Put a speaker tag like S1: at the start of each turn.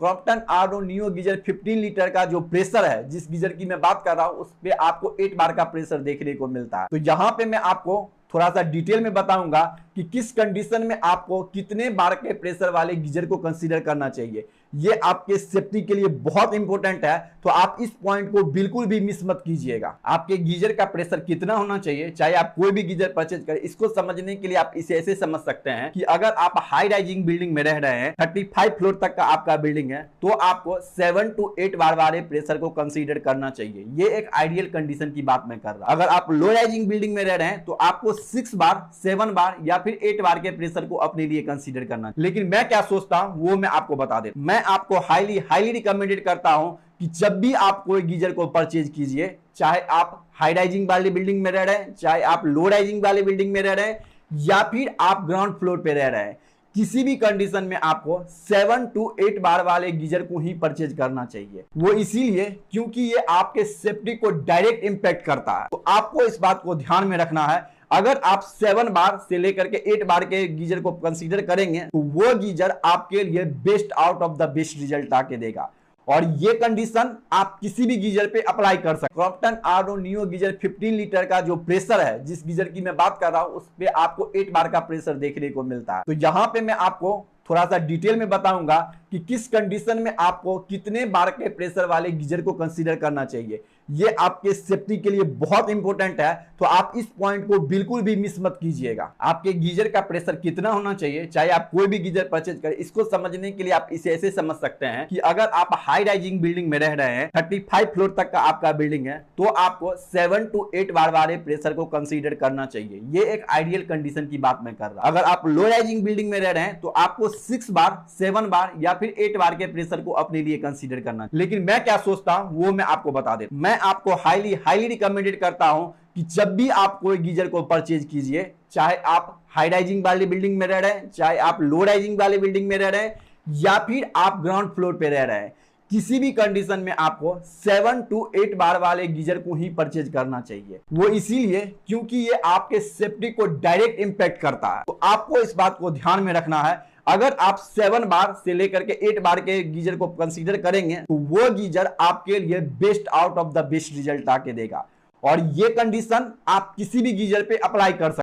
S1: Crompton Arno geyser 15 litre का जो pressure है, जिस गीजर की मैं बात कर रहा हूं, उस पे आपको 8 बार का प्रेशर देखने को मिलता है। तो यहां पे मैं आपको थोड़ा सा डिटेल में बताऊंगा कि किस कंडीशन में आपको कितने बार के प्रेशर वाले गीजर को कंसीडर करना चाहिए। ये आपके सेफ्टी के लिए बहुत इंपॉर्टेंट है, तो आप इस पॉइंट को बिल्कुल भी मिस मत कीजिएगा। आपके गीजर का प्रेशर कितना होना चाहिए, चाहे आप कोई भी गीजर परचेज करें, इसको समझने के लिए आप इसे ऐसे समझ सकते हैं कि अगर आप हाई राइजिंग बिल्डिंग में रह रहे हैं, 35 फ्लोर तक का आपका बिल्डिंग है, तो आपको 7 to 8 बार वाले प्रेशर को कंसीडर करना चाहिए। ये एक आइडियल कंडीशन की बात मैं कर रहा हूं। अगर आप लो राइजिंग बिल्डिंग में रह रहे हैं, तो आपको 6 बार, 7 बार या फिर 8 बार के प्रेशर को अपने लिए कंसीडर करना। लेकिन मैं क्या सोचता हूं वो मैं आपको बता देता हूं। मैं आपको हाईली रिकमेंडेड करता हूं कि जब भी आप कोई गीजर को परचेज कीजिए, चाहे आप हाई राइजिंग वाली बिल्डिंग में रह रहे हैं, चाहे आप लो राइजिंग वाली बिल्डिंग में रह रहे हैं, या फिर आप ग्राउंड फ्लोर पे रह रहे हैं, किसी भी कंडीशन में आपको 7 to 8 बार वाले गीजर को ही परचेज करना चाहिए। वो इसीलिए क्योंकि ये आपके सेफ्टी को डायरेक्ट इंपैक्ट करता है। तो आपको इस बात को ध्यान में रखना है। अगर आप 7 बार से लेकर के 8 बार के गीजर को कंसीडर करेंगे, तो वो गीजर आपके लिए best out of the best result आके देगा। और ये कंडीशन आप किसी भी गीजर पे अप्लाई कर सकते हैं। Crompton Arno geyser 15 litre का जो प्रेशर है, जिस गीजर की मैं बात कर रहा हूं, उस पे आपको 8 बार का प्रेशर देखने को मिलता है। तो यहां पे मैं आपको थोड़ा सा डिटेल में बताऊंगा कि किस कंडीशन में आपको कितने बार के प्रेशर वाले गीजर को कंसीडर करना चाहिए। ये आपके सेफ्टी के लिए बहुत इंपॉर्टेंट है, तो आप इस पॉइंट को बिल्कुल भी मिस मत कीजिएगा। आपके गीजर का प्रेशर कितना होना चाहिए, चाहे आप कोई भी गीजर परचेज करें, इसको समझने के लिए आप इसे ऐसे समझ सकते हैं कि अगर आप हाई राइजिंग बिल्डिंग में रह रहे हैं, 35 फ्लोर तक का आपका बिल्डिंग है, तो आपको 7 to 8 बार वाले प्रेशर को कंसीडर करना चाहिए। ये एक आइडियल कंडीशन की बात मैं कर रहा हूं। अगर आप लो राइजिंग बिल्डिंग में रह रहे हैं, तो आपको 6 बार, 7 बार या फिर 8 बार के प्रेशर को अपने लिए कंसीडर करना। लेकिन मैं क्या सोचता हूं वो मैं आपको बता देता हूं। मैं आपको हाईली रिकमेंडेड करता हूं कि जब भी आप कोई गीजर को परचेज कीजिए, चाहे आप हाई राइजिंग वाली बिल्डिंग में रह रहे हैं, चाहे आप लो राइजिंग वाली बिल्डिंग में रह रहे हैं, या फिर आप ग्राउंड फ्लोर पे रह रहे हैं, किसी भी कंडीशन में आपको 7 to 8 बार वाले गीजर को ही परचेज करना चाहिए। वो इसीलिए क्योंकि ये आपके सेफ्टी को डायरेक्ट इंपैक्ट करता है। तो आपको इस बात को ध्यान में रखना है। अगर आप 7 बार से लेकर के 8 बार के गीजर को कंसीडर करेंगे, तो वो गीजर आपके लिए best out of the best result आके देगा। और ये कंडीशन आप किसी भी गीजर पे अप्लाई कर सकते हैं।